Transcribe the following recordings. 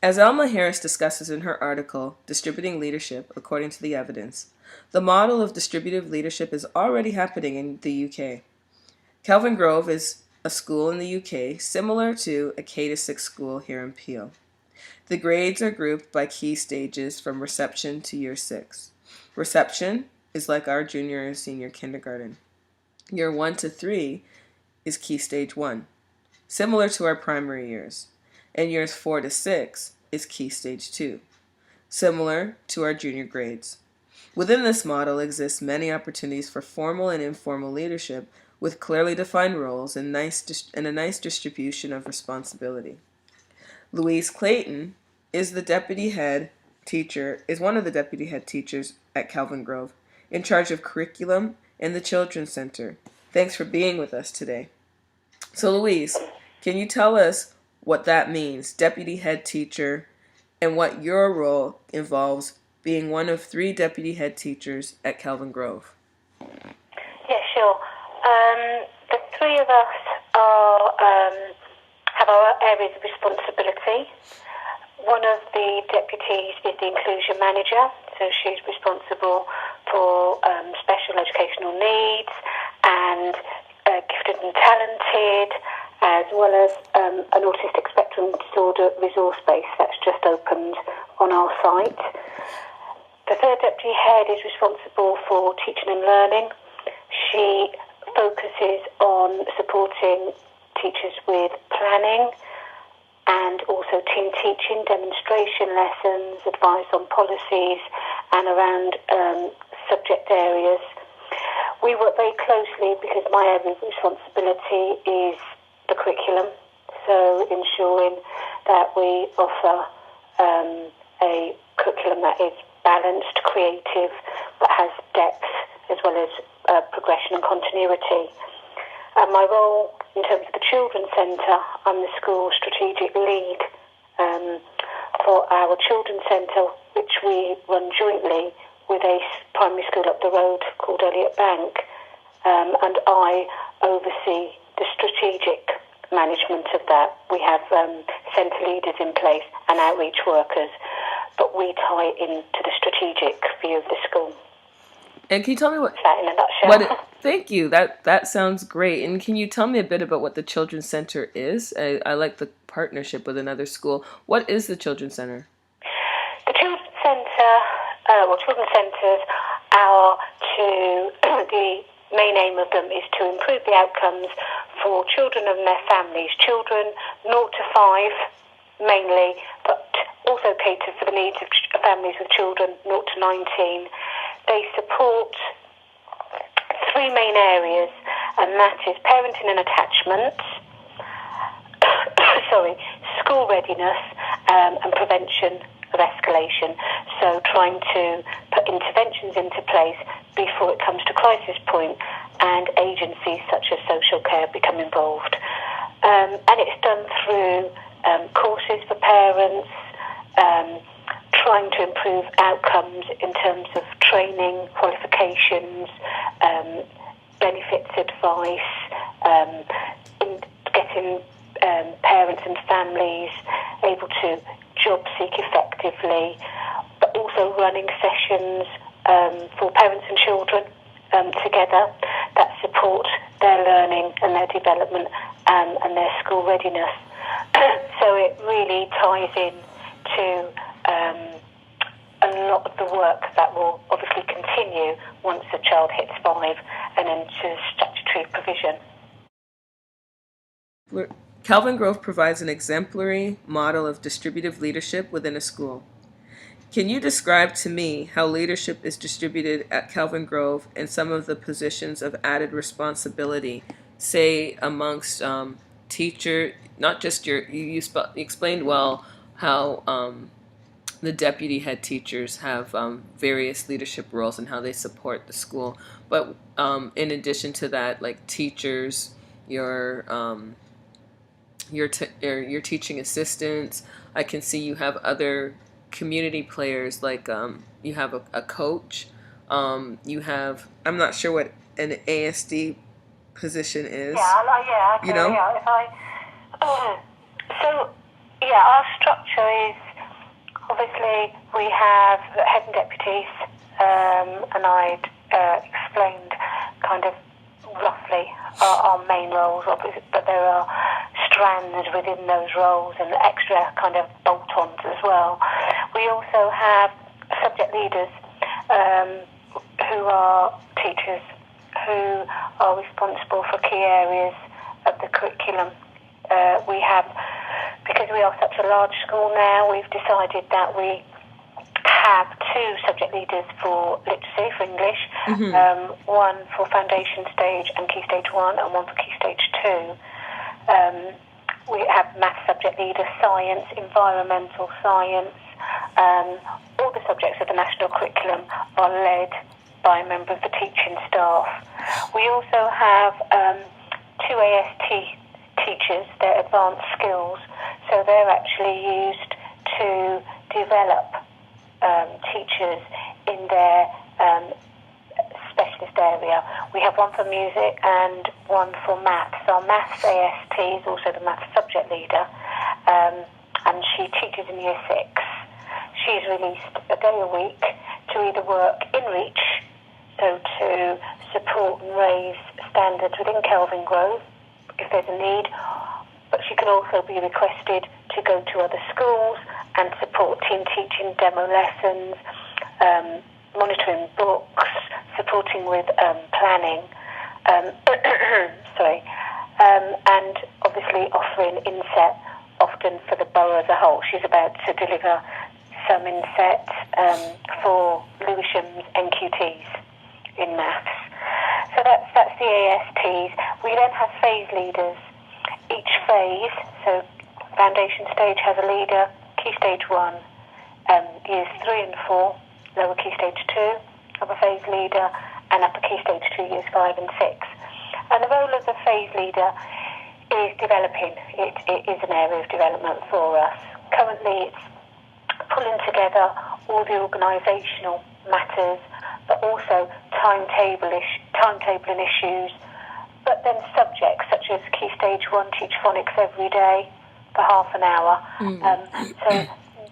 As Alma Harris discusses in her article, Distributing Leadership According to the Evidence, the model of distributive leadership is already happening in the UK. Kelvin Grove is a school in the UK similar to a K-6 school here in Peel. The grades are grouped by key stages from reception to year 6. Reception is like our junior and senior kindergarten. Year 1 to 3 is key stage 1, similar to our primary years. And years 4 to 6 is key stage 2, similar to our junior grades. Within this model exist many opportunities for formal and informal leadership with clearly defined roles and a nice distribution of responsibility. Louise Clayton is one of the deputy head teachers at Kelvin Grove, in charge of curriculum and the Children's Center. Thanks for being with us today. So Louise, can you tell us what that means, deputy head teacher, and what your role involves being one of 3 deputy head teachers at Kelvin Grove? Yeah, sure. The 3 of us have our areas of responsibility. One of the deputies is the inclusion manager, so she's responsible for special educational needs and gifted and talented, as well as an autistic spectrum disorder resource base that's just opened on our site. The 3rd deputy head is responsible for teaching and learning. She focuses on supporting teachers with planning and also team teaching, demonstration lessons, advice on policies and around subject areas. We work very closely because my area of responsibility is the curriculum, so ensuring that we offer a curriculum that is balanced, creative, but has depth as well as progression and continuity. And my role in terms of the Children's Centre, I'm the school strategic lead for our Children's Centre, which we run jointly with a primary school up the road called Elliott Bank, and I oversee the strategic management of that. We have centre leaders in place and outreach workers, but we tie into the strategic view of the school. And can you tell me what that in a nutshell? Thank you. That sounds great. And can you tell me a bit about what the Children's Center is? I like the partnership with another school. What is the Children's Center? The Children's Center, children's centres are the main aim of them is to improve the outcomes for children and their families. Children 0 to 5 mainly, but also cater for the needs of families with children 0 to 19. They support 3 main areas, and that is parenting and attachment, school readiness, and prevention of escalation. So trying to put interventions into place before it comes to crisis point, and agencies such as social care become involved. And it's done through courses for parents, trying to improve outcomes in terms of training, qualifications, benefits advice, in getting parents and families able to job seek effectively, but also running sessions for parents and children together that support their learning and their development and their school readiness. So it really ties in to a lot of the work that will obviously continue once a child hits 5 and into statutory provision. Kelvin Grove provides an exemplary model of distributive leadership within a school. Can you describe to me how leadership is distributed at Kelvin Grove and some of the positions of added responsibility, say amongst teacher, not just you explained well how the deputy head teachers have various leadership roles and how they support the school, but in addition to that, like teachers, your teaching assistants, I can see you have other community players, like you have a coach, you have, I'm not sure what an ASD position is. Yeah, okay, you know? Yeah, our structure is Obviously, we have head and deputies, and I'd explained kind of roughly our main roles, obviously, but there are strands within those roles and extra kind of bolt-ons as well. We also have subject leaders who are teachers who are responsible for key areas of the curriculum. We have, because we are such a large school now, we've decided that we have two subject leaders for literacy, for English, one for foundation stage and key stage 1, and one for key stage 2. We have maths subject leader, science, environmental science. All the subjects of the national curriculum are led by a member of the teaching staff. We also have two AST teachers, they're advanced skills, so they're actually used to develop teachers in their specialist area. We have one for music and one for maths. Our maths AST is also the maths subject leader, and she teaches in year 6. She's released a day a week to either work in Reach, so to support and raise standards within Kelvin Grove if there's a need, but she can also be requested to go to other schools and support team teaching, demo lessons, monitoring books, supporting with planning, and obviously offering inset often for the borough as a whole. She's about to deliver some inset for Lewisham's NQTs in maths. So that's the ASTs. We then have phase leaders. Each phase, so foundation stage has a leader, key stage 1, years 3 and 4, lower key stage 2 have a phase leader, and upper key stage 2, years 5 and 6. And the role of the phase leader is developing. It is an area of development for us. Currently it's pulling together all the organisational matters, but also timetabling issues, but then subjects such as Key Stage 1 teach phonics every day for half an hour. So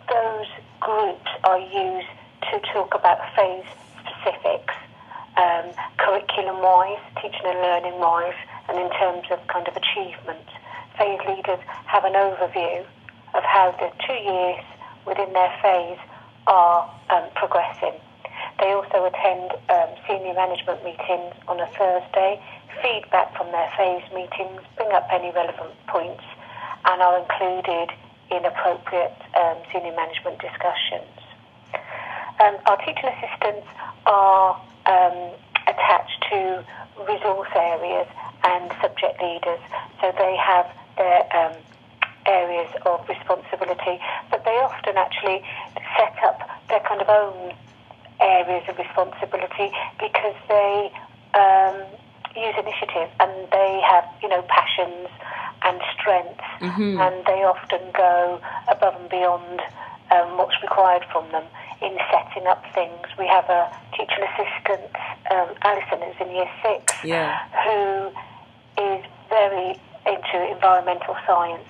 those groups are used to talk about phase specifics, curriculum-wise, teaching and learning-wise, and in terms of kind of achievement. Phase leaders have an overview of how the 2 years within their phase are progressing. They also attend senior management meetings on a Thursday, feedback from their phase meetings, bring up any relevant points, and are included in appropriate senior management discussions. Our teaching assistants are attached to resource areas and subject leaders, so they have their areas of responsibility, but they often actually set up their kind of own areas of responsibility because they use initiative and they have, passions and strengths, and they often go above and beyond what's required from them in setting up things. We have a teaching assistant, Alison, who's in year 6, who is very into environmental science.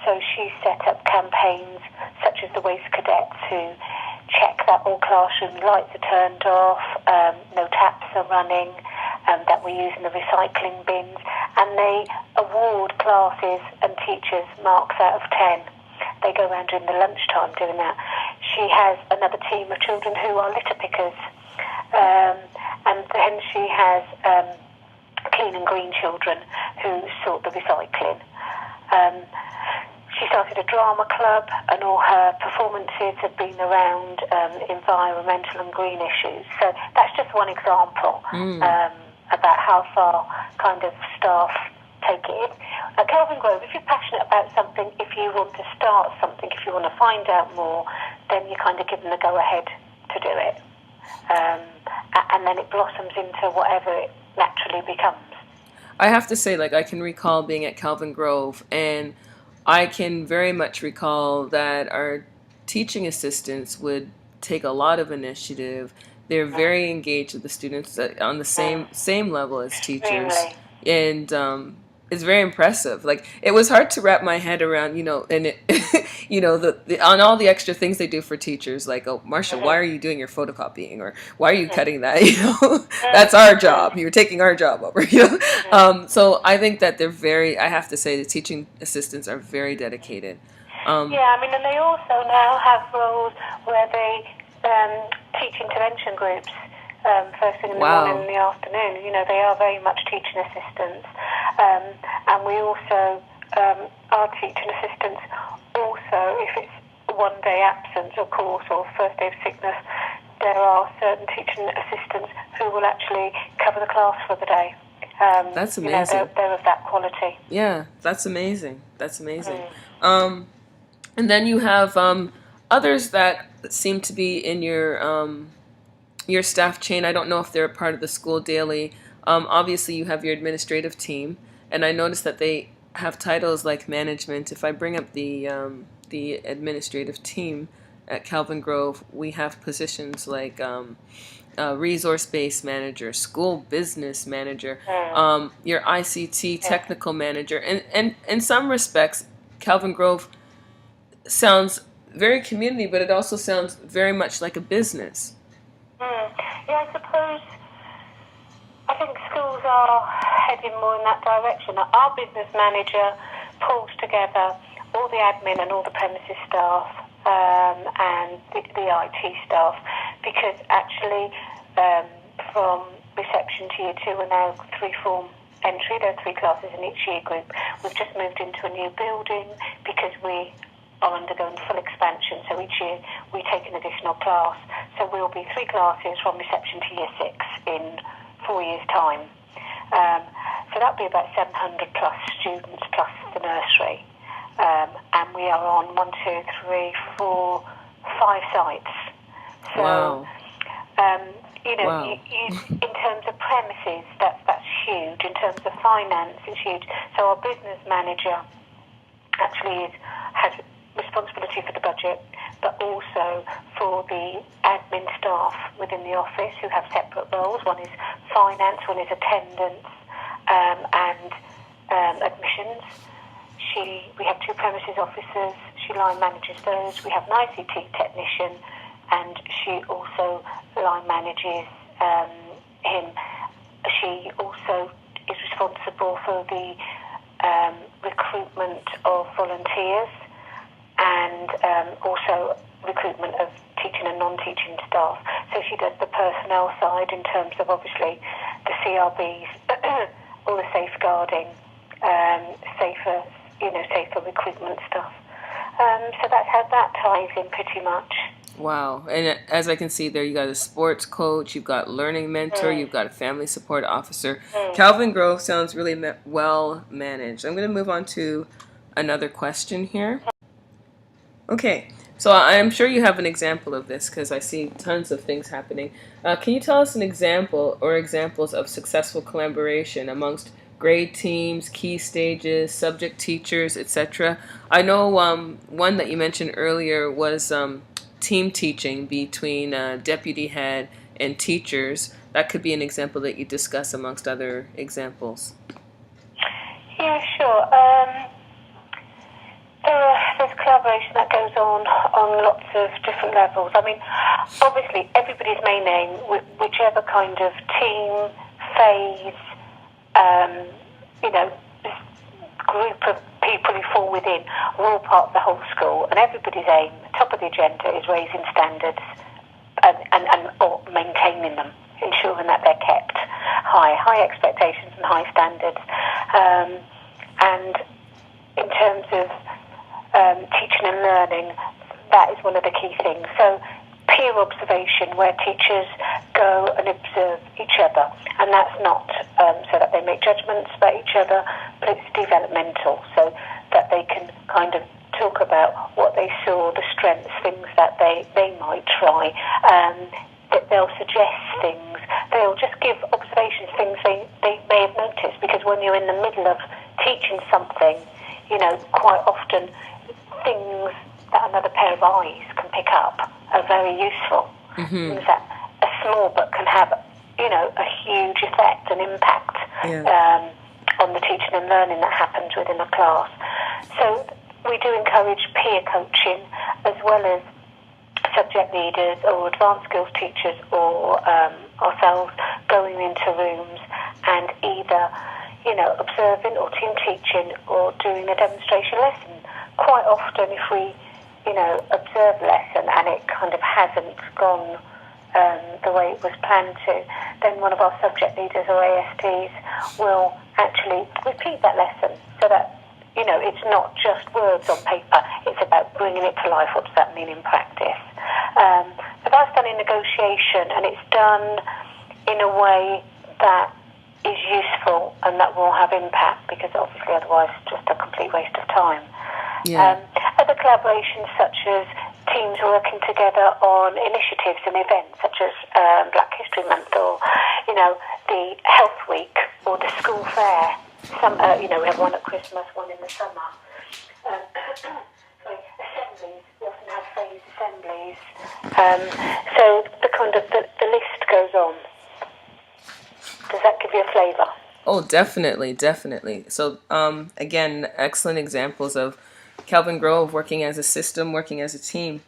So she set up campaigns such as the Waste Cadets, who check that all classroom lights are turned off, no taps are running, that we use in the recycling bins, and they award classes and teachers marks out of 10. They go around during the lunchtime doing that. She has another team of children who are litter pickers, and then she has clean and green children who sort the recycling. She started a drama club, and all her performances have been around environmental and green issues. So that's just one example about how far kind of staff take it. At Kelvin Grove, if you're passionate about something, if you want to start something, if you want to find out more, then you kind of give them the go-ahead to do it. And then it blossoms into whatever it naturally becomes. I have to say, I can recall being at Kelvin Grove, and I can very much recall that our teaching assistants would take a lot of initiative. They're very engaged with the students on the same level as teachers. Really? And is very impressive. Like, it was hard to wrap my head around, and it, on all the extra things they do for teachers, like, oh, Marcia, why are you doing your photocopying, or why are you cutting that? That's our job. You're taking our job over. So I think that they're very. I have to say, the teaching assistants are very dedicated. Yeah, I mean, and they also now have roles where they teach intervention groups. First thing in the morning and in the afternoon. They are very much teaching assistants. And we also, our teaching assistants also, if it's one day absence, of course, or first day of sickness, there are certain teaching assistants who will actually cover the class for the day. That's amazing. They're of that quality. Yeah, that's amazing. That's amazing. And then you have others that seem to be in your staff chain. I don't know if they're a part of the school daily. Obviously, you have your administrative team, and I noticed that they have titles like management. If I bring up the administrative team at Calvin Grove, we have positions like resource-based manager, school business manager, your ICT technical manager, and in some respects, Calvin Grove sounds very community, but it also sounds very much like a business. Yeah, I think schools are heading more in that direction. Our business manager pulls together all the admin and all the premises staff and the IT staff, because actually from reception to year 2 we're now 3-form entry. There are 3 classes in each year group. We've just moved into a new building because we are undergoing full expansion, so each year we take an additional class. So we'll be 3 classes from reception to year 6 in 4 years' time. So that'll be about 700 plus students plus the nursery. And we are on 1, 2, 3, 4, 5 sites. So, wow. In terms of premises, that's huge. In terms of finance, it's huge. So our business manager actually has responsibility for the budget, but also for the admin staff within the office who have separate roles. One is finance, one is attendance, and admissions. We have 2 premises officers. She line manages those. We have an ICT technician, and she also line manages him. She also is responsible for the recruitment of volunteers, and also recruitment of teaching and non-teaching staff. So she does the personnel side in terms of obviously the CRBs, all the safeguarding, safer recruitment stuff. So that's how that ties in pretty much. Wow. And as I can see there, you got a sports coach, you've got learning mentor, you've got a family support officer. Calvin Grove sounds really well managed. I'm going to move on to another question here. Okay, so I'm sure you have an example of this because I see tons of things happening. Can you tell us an example or examples of successful collaboration amongst grade teams, key stages, subject teachers, etc.? I know one that you mentioned earlier was team teaching between deputy head and teachers. That could be an example that you discuss amongst other examples. Yeah, sure. There's collaboration that goes on lots of different levels. I mean, obviously, everybody's main aim, whichever kind of team, phase, group of people who fall within, we're all part of the whole school, and everybody's aim, top of the agenda, is raising standards or maintaining them, ensuring that they're kept high expectations and high standards. And in terms of teaching and learning, that is one of the key things. So peer observation, where teachers go and observe each other, and that's not so that they make judgments about each other, but it's developmental, so that they can kind of talk about what they saw, the strengths, things that they might try, that they'll suggest things, they'll just give observations, things they may have noticed, because when you're in the middle of teaching something, quite often things that another pair of eyes can pick up are very useful. Things that a small book can have, a huge effect and impact. on the teaching and learning that happens within a class. So we do encourage peer coaching as well as subject leaders or advanced skills teachers or ourselves going into rooms and either, observing or team teaching or doing a demonstration lesson. Quite often if we, observe a lesson and it kind of hasn't gone the way it was planned to, then one of our subject leaders or ASTs will actually repeat that lesson so that, it's not just words on paper, it's about bringing it to life. What does that mean in practice? But that's done in negotiation and it's done in a way that is useful and that will have impact, because obviously otherwise it's just a complete waste of time. Yeah. Other collaborations such as teams working together on initiatives and events such as Black History Month or, the Health Week or the school fair. We have one at Christmas, one in the summer. Assemblies, we often have phased assemblies. So the list goes on. Does that give you a flavour? Oh, definitely. So, again, excellent examples of Kelvin Grove working as a system, working as a team.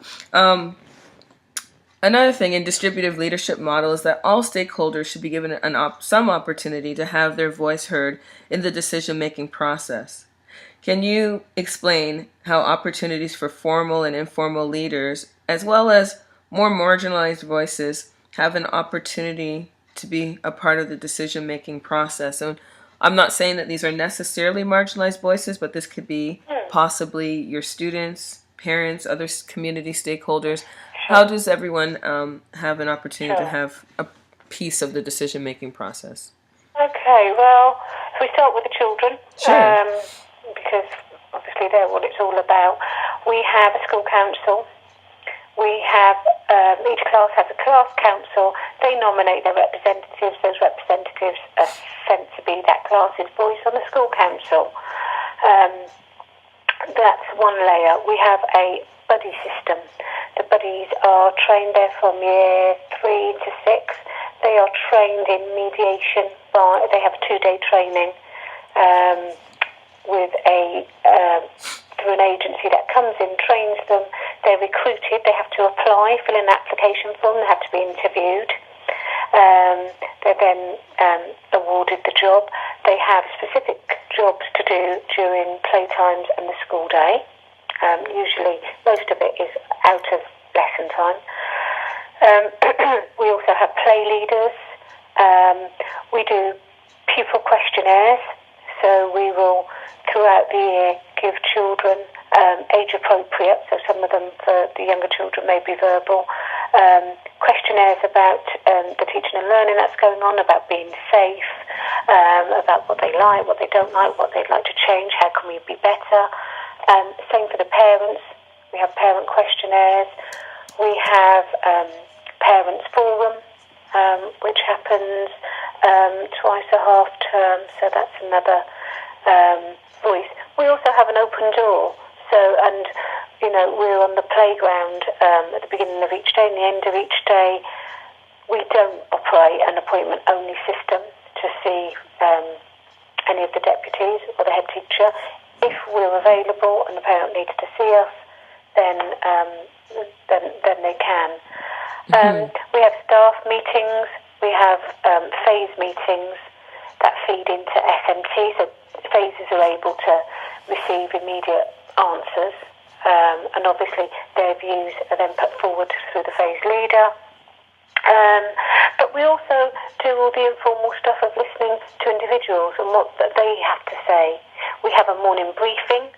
Another thing in distributive leadership model is that all stakeholders should be given some opportunity to have their voice heard in the decision-making process. Can you explain how opportunities for formal and informal leaders, as well as more marginalized voices, have an opportunity to be a part of the decision-making process? And I'm not saying that these are necessarily marginalized voices, but this could be possibly your students, parents, other community stakeholders. How does everyone have an opportunity to have a piece of the decision-making process? Okay, well, if we start with the children, Sure. Because obviously they're what it's all about. We have a school council. We have, each class has a class council. They nominate their representatives. Those representatives are sent to be that class's voice on the school council. That's one layer. We have a buddy system. The buddies are trained there from year 3 to 6. They are trained in mediation. They have a 2-day training through an agency that comes in, trains them. They're recruited. They have to apply, fill in an application form. They have to be interviewed. They're then awarded the job. They have specific jobs to do during playtimes and the school day. Usually, most of it is out of lesson time. We also have play leaders. We do pupil questionnaires. So we will, throughout the year, give children age appropriate. So some of them, for the younger children, may be verbal. Questionnaires about the teaching and learning that's going on, about being safe, about what they like, what they don't like, what they'd like to change, how can we be better. Same for the parents. We have parent questionnaires. We have parents forum, which happens twice a half term, so that's another voice. We also have an open door. We're on the playground at the beginning of each day and the end of each day. We don't operate an appointment-only system to see any of the deputies or the head teacher. If we're available and the parent needs to see us, then they can. We have staff meetings. We have phase meetings that feed into SMT, so phases are able to receive immediate answers, and obviously their views are then put forward through the phase leader. But we also do all the informal stuff of listening to individuals and what they have to say. We have a morning briefing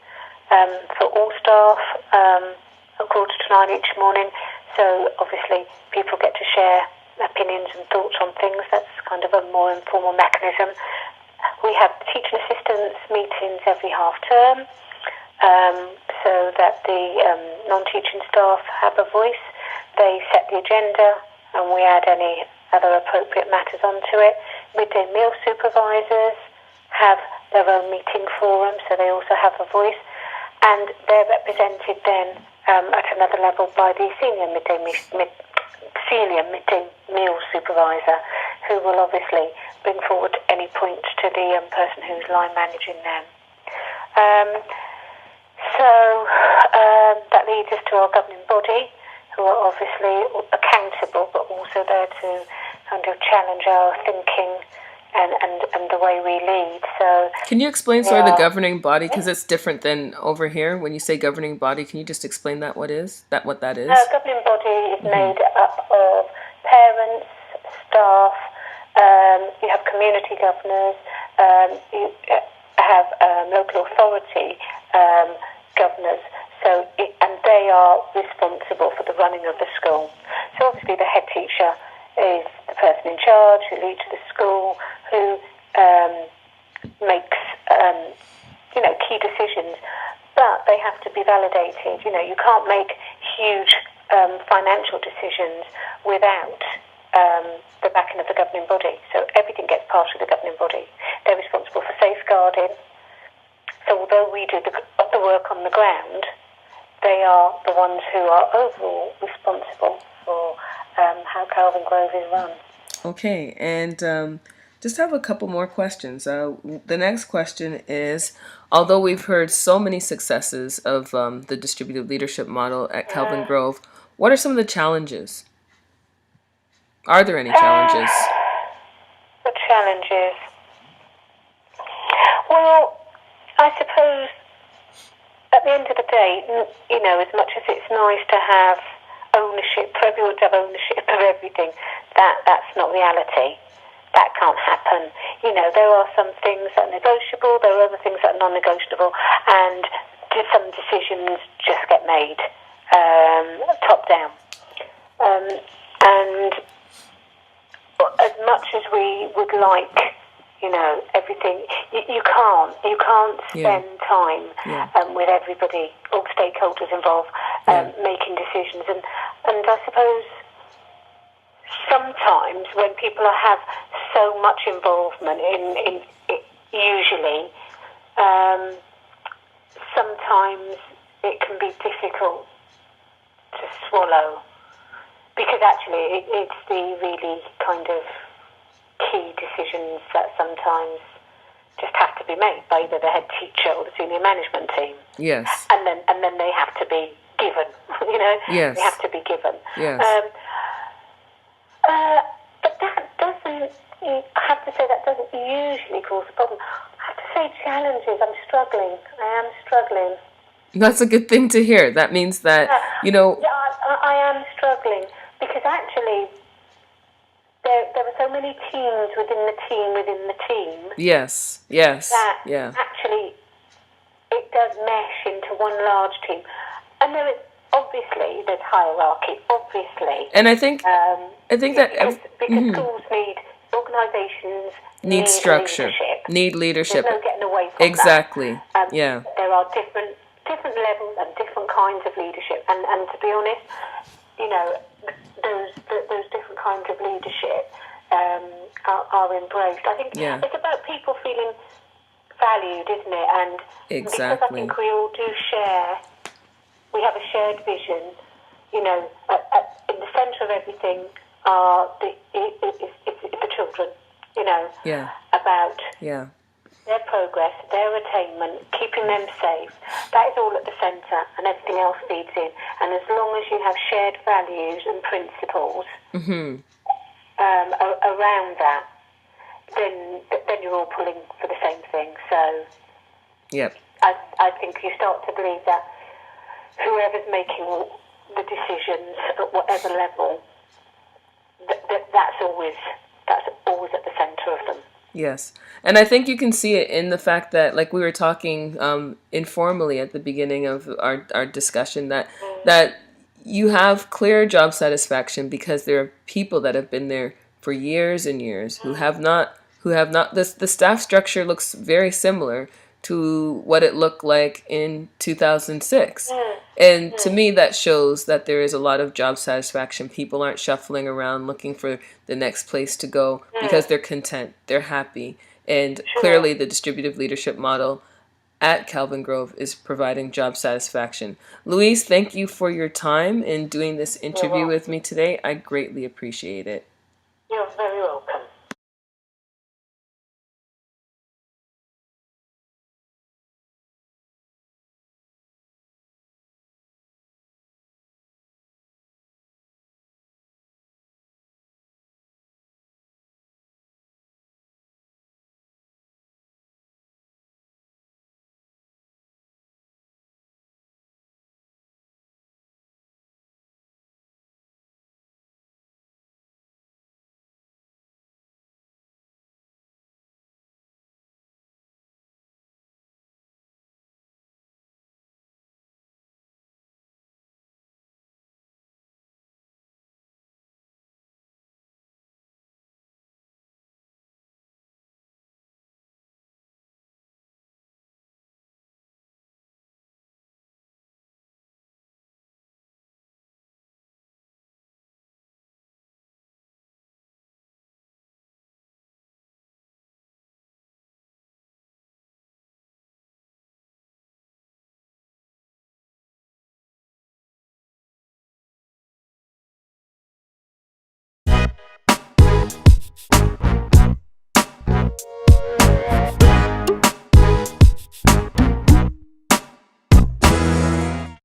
for all staff at 8:45 each morning, so obviously people get to share opinions and thoughts on things. That's kind of a more informal mechanism. We have teaching assistants meetings every half term, so that the non-teaching staff have a voice. They set the agenda and we add any other appropriate matters onto it. Midday meal supervisors have their own meeting forum, so they also have a voice, and they're represented then at another level by the senior midday meal supervisor. who will obviously bring forward any points to the person who's line managing them. That leads us to our governing body, who are obviously accountable, but also there to kind of challenge our thinking and the way we lead. So, can you explain sort of the governing body, because it's different than over here? When you say governing body, can you just explain that what that is? Governing body is made up of parents, staff. You have community governors. You have local authority governors. And they are responsible for the running of the school. So obviously the head teacher is the person in charge who leads the school, who makes key decisions, but they have to be validated. You can't make huge financial decisions without the backing of the governing body. So everything gets passed through the governing body. They're responsible for safeguarding. So although we do the work on the ground, they are the ones who are overall responsible for how Kelvin Grove is run. Okay, and just have a couple more questions. The next question is, although we've heard so many successes of the distributed leadership model at Kelvin Grove, what are some of the challenges? Are there any challenges? The challenges? Well, I suppose at the end of the day, as much as it's nice to have ownership, for everyone to have ownership of everything, that's not reality. That can't happen. There are some things that are negotiable, there are other things that are non-negotiable, and some decisions just get made top down. And as much as we would like, everything, you can't spend time with everybody, all stakeholders involved, making decisions. And I suppose sometimes when people have so much involvement in usually, sometimes it can be difficult to swallow, because actually it's the really kind of key decisions that sometimes just have to be made by either the head teacher or the senior management team. Yes. And then they have to be given. Yes. They have to be given. Yes. But that doesn't. I have to say that doesn't usually cause a problem. I have to say challenges. I'm struggling. I am struggling. That's a good thing to hear. That means that I am struggling, because actually there are so many teams within the team. Yes. That actually it does mesh into one large team, and there's hierarchy, obviously. And I think that because schools need, organisations need structure, need leadership. There's no getting away from exactly. that. There are different levels and different kinds of leadership, and to be honest, those different kinds of leadership are embraced. I think it's about people feeling valued, isn't it? And because I think we all do we have a shared vision. In the centre of everything is the children. About their progress, their attainment, keeping them safe. That is all at the centre, and everything else feeds in. And as long as you have shared values and principles around that, then you're all pulling for the same thing. So, I think you start to believe that whoever's making the decisions at whatever level, that's always at the centre of them. Yes. And I think you can see it in the fact that, like we were talking informally at the beginning of our discussion, that you have clear job satisfaction because there are people that have been there for years and years who have not the staff structure looks very similar to what it looked like in 2006. And to me, that shows that there is a lot of job satisfaction. People aren't shuffling around looking for the next place to go because they're content, they're happy. And clearly the distributive leadership model at Kelvin Grove is providing job satisfaction. Louise, thank you for your time in doing this interview with me today. I greatly appreciate it. You're very